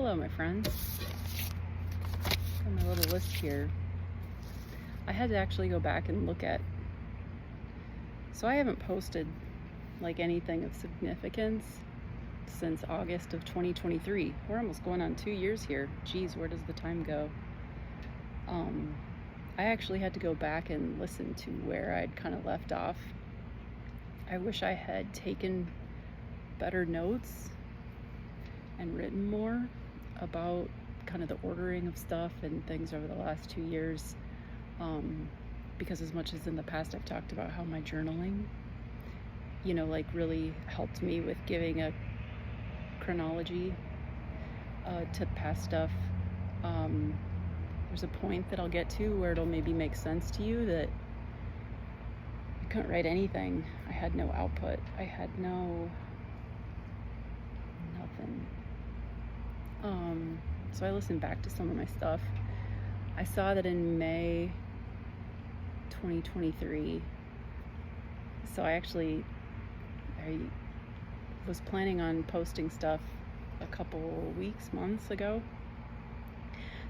Hello, my friends. Got my little list here. I had to actually go back and look at, so I haven't posted like anything of significance since August of 2023. We're almost going on 2 years here. Geez, where does the time go? I actually had to go back and listen to where I'd kind of left off. I wish I had taken better notes and written more about kind of the ordering of stuff and things over the last 2 years, because as much as in the past I've talked about how my journaling, like really helped me with giving a chronology to past stuff. There's a point that I'll get to where it'll maybe make sense to you that I couldn't write anything. I had no output. I had nothing. So I listened back to some of my stuff. I saw that in May 2023, so I was planning on posting stuff a couple weeks, months ago.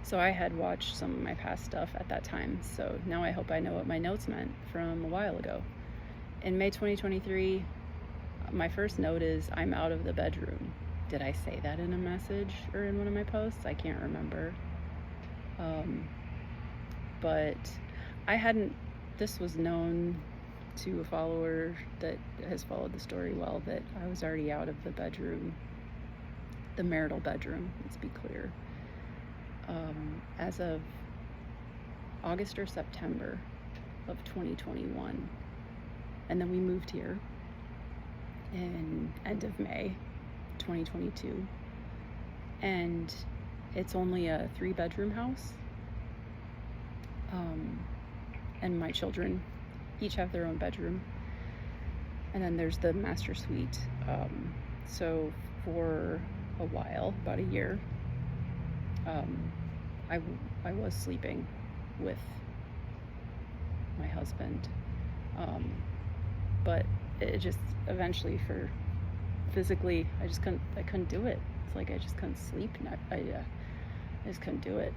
So I had watched some of my past stuff at that time. So now I hope I know what my notes meant from a while ago. In May 2023, my first note is, I'm out of the bedroom. Did I say that in a message or in one of my posts? I can't remember. But this was known to a follower that has followed the story well, that I was already out of the bedroom, the marital bedroom, let's be clear, as of August or September of 2021. And then we moved here in end of May 2022, and it's only a 3-bedroom house, and my children each have their own bedroom, and then there's the master suite. So for a while, about a year, I was sleeping with my husband, but it just eventually, for physically, I couldn't do it. It's like I just couldn't sleep. I just couldn't do it.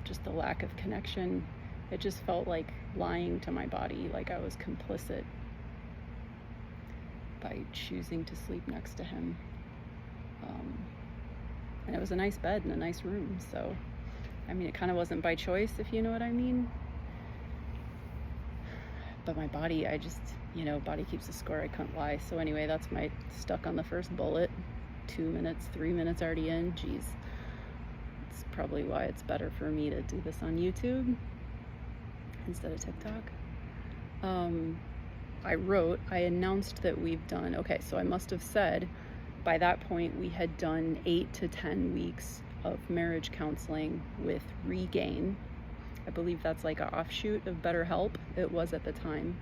Just the lack of connection. It just felt like lying to my body, like I was complicit by choosing to sleep next to him. And it was a nice bed and a nice room, so I mean, it kind of wasn't by choice, if you know what I mean. But my body, body keeps the score, I couldn't lie. So anyway, that's my stuck on the first bullet. 2 minutes, 3 minutes already in. Geez. It's probably why it's better for me to do this on YouTube instead of TikTok. I announced that we've done, okay, so I must have said by that point we had done 8 to 10 weeks of marriage counseling with Regain. I believe that's like an offshoot of BetterHelp. It was at the time.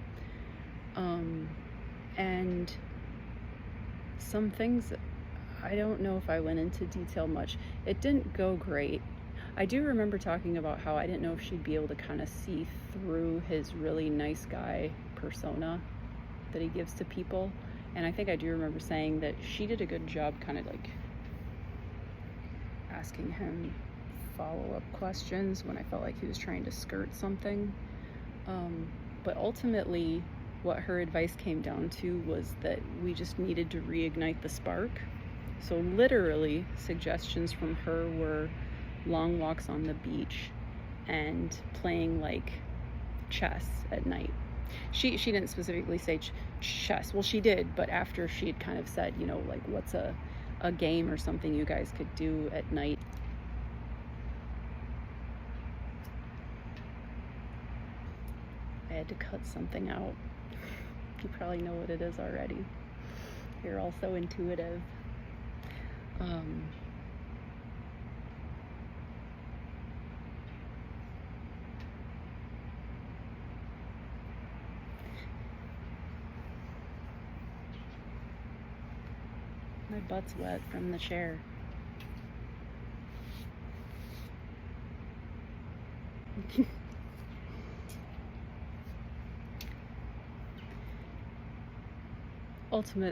And some things, I don't know if I went into detail much. It didn't go great. I do remember talking about how I didn't know if she'd be able to kind of see through his really nice guy persona that he gives to people. And I think I do remember saying that she did a good job kind of like asking him follow-up questions when I felt like he was trying to skirt something. But ultimately, what her advice came down to was that we just needed to reignite the spark. So literally, suggestions from her were long walks on the beach and playing like chess at night. She didn't specifically say chess. Well, she did, but after she had kind of said, like, what's a game or something you guys could do at night. I had to cut something out. You probably know what it is already. You're all so intuitive. My butt's wet from the chair.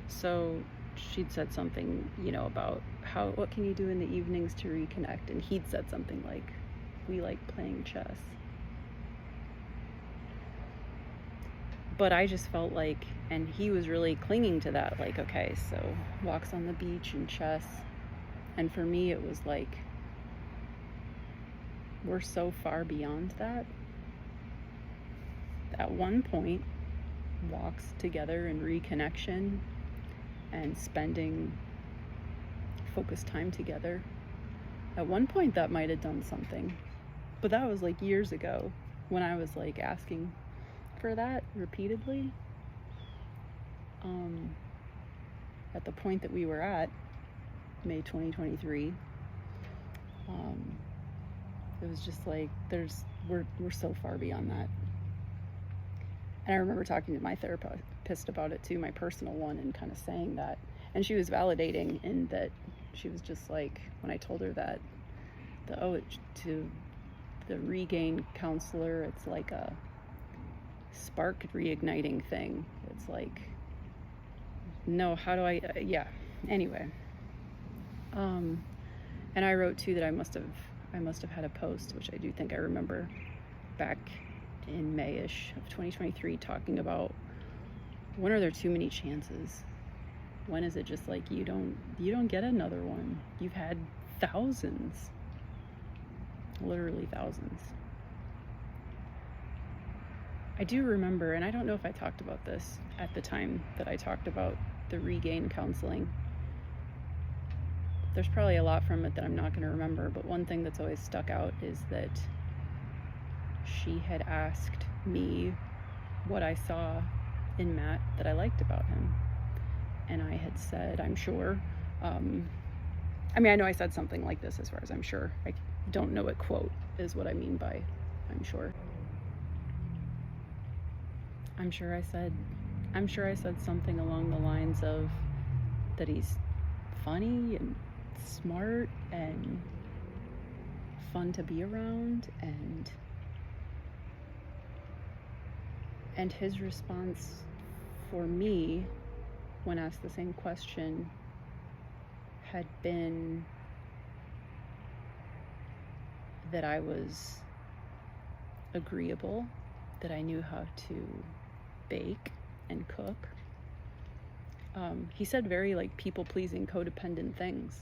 So she'd said something, about what can you do in the evenings to reconnect, and he'd said something like, we like playing chess. But I just felt like, and he was really clinging to that, like, okay, so walks on the beach and chess. And for me, it was like, we're so far beyond that. At one point, walks together and reconnection and spending focused time together. At one point, that might have done something. But that was like years ago when I was like asking for that repeatedly. At the point that we were at, May 2023, it was just like we're so far beyond that. And I remember talking to my therapist about it too, my personal one, and kind of saying that, and she was validating in that she was just like, when I told her that to the regain counselor, it's like a spark reigniting thing. It's like, no, how do I, yeah, anyway. And I wrote too that I must have had a post, which I do think I remember back in May-ish of 2023, talking about, when are there too many chances? When is it just like you don't get another one? You've had thousands, literally thousands. I do remember, and I don't know if I talked about this at the time that I talked about the regain counseling. There's probably a lot from it that I'm not going to remember, but one thing that's always stuck out is that she had asked me what I saw in Matt that I liked about him. And I had said, I'm sure. I know I said something like this as far as I'm sure. I don't know what quote is what I mean by I'm sure. I'm sure I said something along the lines of that he's funny and smart and fun to be around, and his response for me when asked the same question had been that I was agreeable, that I knew how to bake and cook. He said very like people-pleasing, codependent things,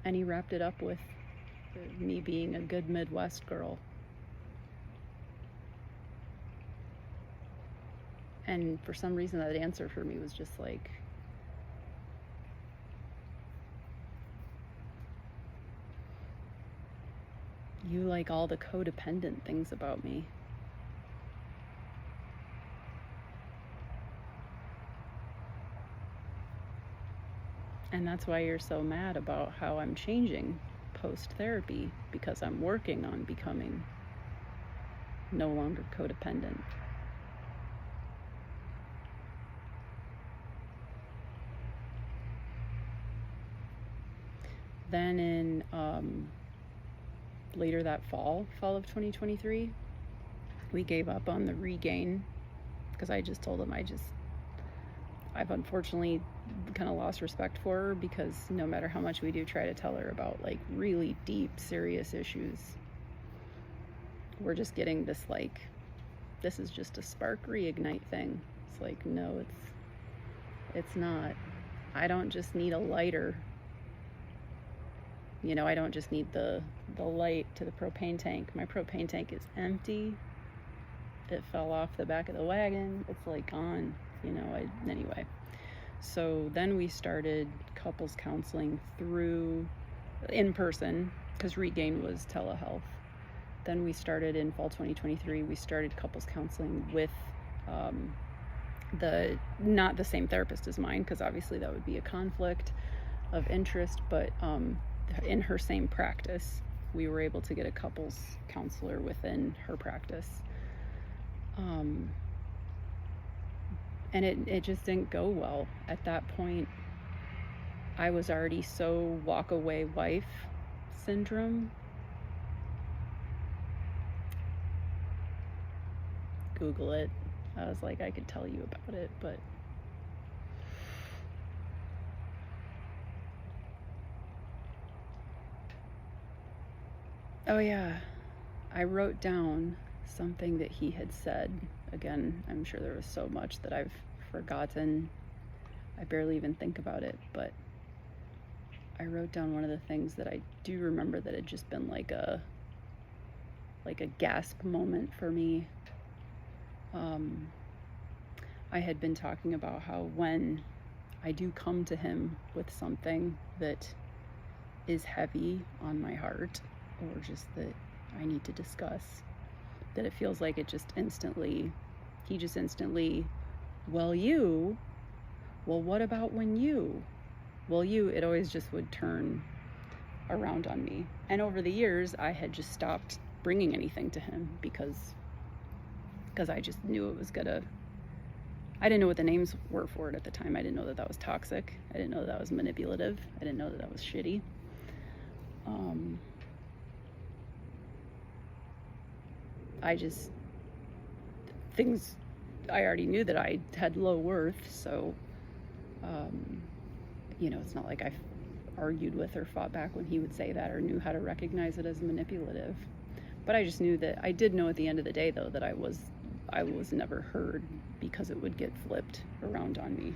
and he wrapped it up with me being a good Midwest girl. And for some reason, that answer for me was just like, you like all the codependent things about me. And that's why you're so mad about how I'm changing post-therapy, because I'm working on becoming no longer codependent. Then in later that fall of 2023, we gave up on the regain because I just told him I've unfortunately kind of lost respect for her, because no matter how much we do try to tell her about like really deep, serious issues, we're just getting this like, this is just a spark reignite thing. It's like, no, it's not. I don't just need a lighter. I don't just need the light to the propane tank. My propane tank is empty. It fell off the back of the wagon. It's like gone, anyway. So then we started couples counseling through in person, because regain was telehealth. Then we started in fall 2023, we started couples counseling with not the same therapist as mine, because obviously that would be a conflict of interest, but in her same practice, we were able to get a couples counselor within her practice. And it just didn't go well. At that point, I was already so walk-away wife syndrome. Google it. I was like, I could tell you about it, but Oh yeah, I wrote down something that he had said. Again, I'm sure there was so much that I've forgotten. I barely even think about it, but I wrote down one of the things that I do remember that had just been like a gasp moment for me. I had been talking about how when I do come to him with something that is heavy on my heart, or just that I need to discuss, that it feels like he just instantly, well, what about when you? Well, it always just would turn around on me. And over the years, I had just stopped bringing anything to him because I just knew it was gonna, I didn't know what the names were for it at the time. I didn't know that was toxic. I didn't know that was manipulative. I didn't know that was shitty. Things, I already knew that I had low worth, so, it's not like I argued with or fought back when he would say that or knew how to recognize it as manipulative. But I just knew that, I did know at the end of the day, though, that I was never heard because it would get flipped around on me.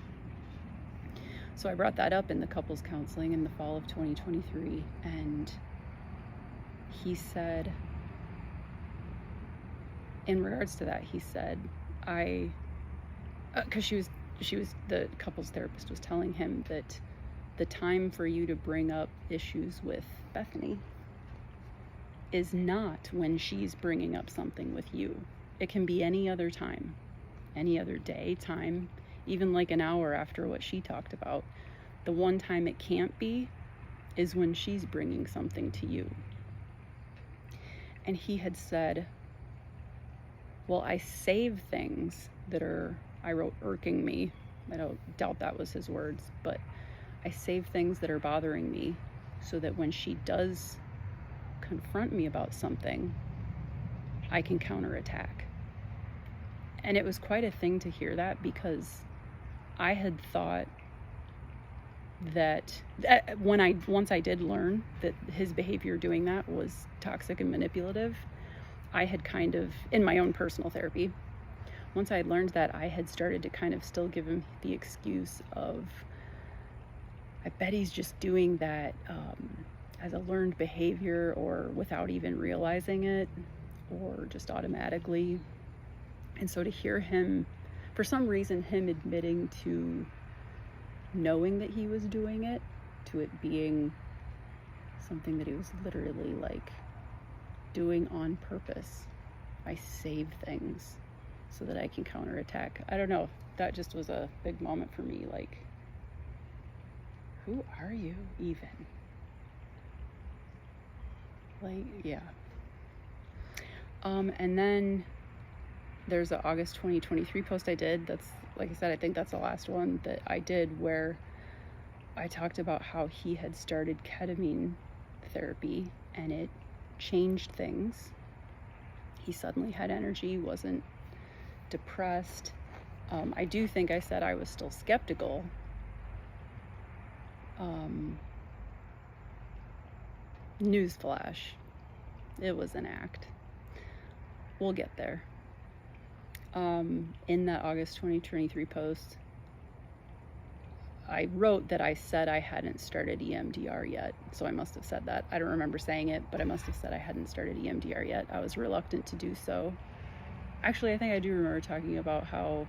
So I brought that up in the couples counseling in the fall of 2023, and he said, in regards to that, he said, because she was, the couples therapist was telling him that the time for you to bring up issues with Bethany is not when she's bringing up something with you. It can be any other time, any other day, time, even like an hour after what she talked about. The one time it can't be is when she's bringing something to you. And he had said, well, I save things that are, I wrote, irking me. I don't doubt that was his words, but I save things that are bothering me so that when she does confront me about something, I can counterattack. And it was quite a thing to hear that, because I had thought that once I did learn that his behavior doing that was toxic and manipulative, I had kind of, in my own personal therapy, once I had learned that, I had started to kind of still give him the excuse of, I bet he's just doing that as a learned behavior, or without even realizing it, or just automatically. And so to hear him, for some reason, him admitting to knowing that he was doing it, to it being something that he was literally like doing on purpose. I save things so that I can counterattack. I don't know. That just was a big moment for me. Like, who are you even? Like, yeah. And then there's an August 2023 post I did. That's, like I said, I think that's the last one that I did, where I talked about how he had started ketamine therapy and it changed things. He suddenly had energy, wasn't depressed. I do think I said I was still skeptical. Newsflash, it was an act. We'll get there. In that August 2023 post, I wrote that I said I hadn't started EMDR yet. So I must have said that. I don't remember saying it, but I must have said I hadn't started EMDR yet. I was reluctant to do so. Actually, I think I do remember talking about how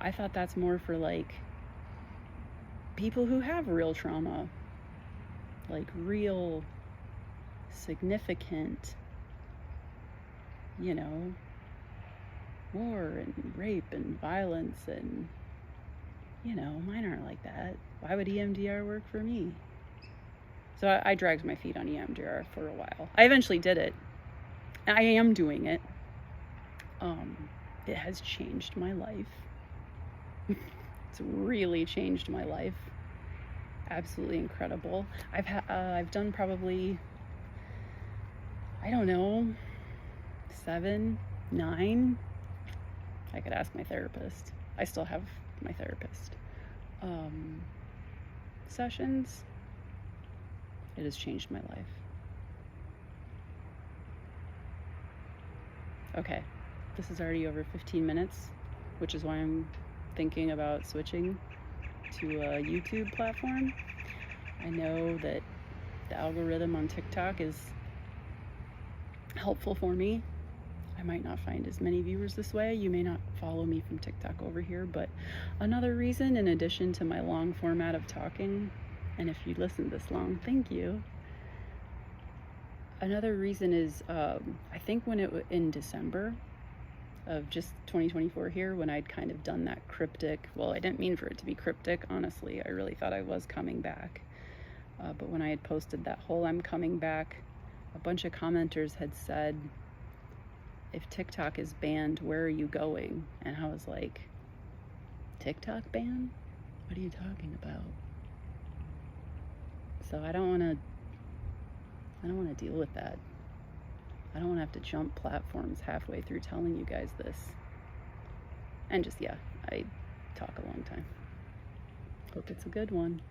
I thought that's more for like people who have real trauma, like real significant, war and rape and violence, and mine aren't like that. Why would EMDR work for me? So I dragged my feet on EMDR for a while. I eventually did it. I am doing it. It has changed my life. It's really changed my life. Absolutely incredible. I've done probably, I don't know, 7, 9. I could ask my therapist. I still have my therapist. Sessions. It has changed my life. Okay, this is already over 15 minutes, which is why I'm thinking about switching to a YouTube platform. I know that the algorithm on TikTok is helpful for me. I might not find as many viewers this way. You may not follow me from TikTok over here, but another reason, in addition to my long format of talking, and if you listen this long, thank you. Another reason is, I think when in December of just 2024 here, when I'd kind of done that cryptic, well, I didn't mean for it to be cryptic, honestly. I really thought I was coming back. But when I had posted that whole I'm coming back, a bunch of commenters had said, if TikTok is banned, where are you going? And I was like, TikTok ban? What are you talking about? So I don't want to deal with that. I don't want to have to jump platforms halfway through telling you guys this. And just, yeah, I talk a long time. Hope it's a good one.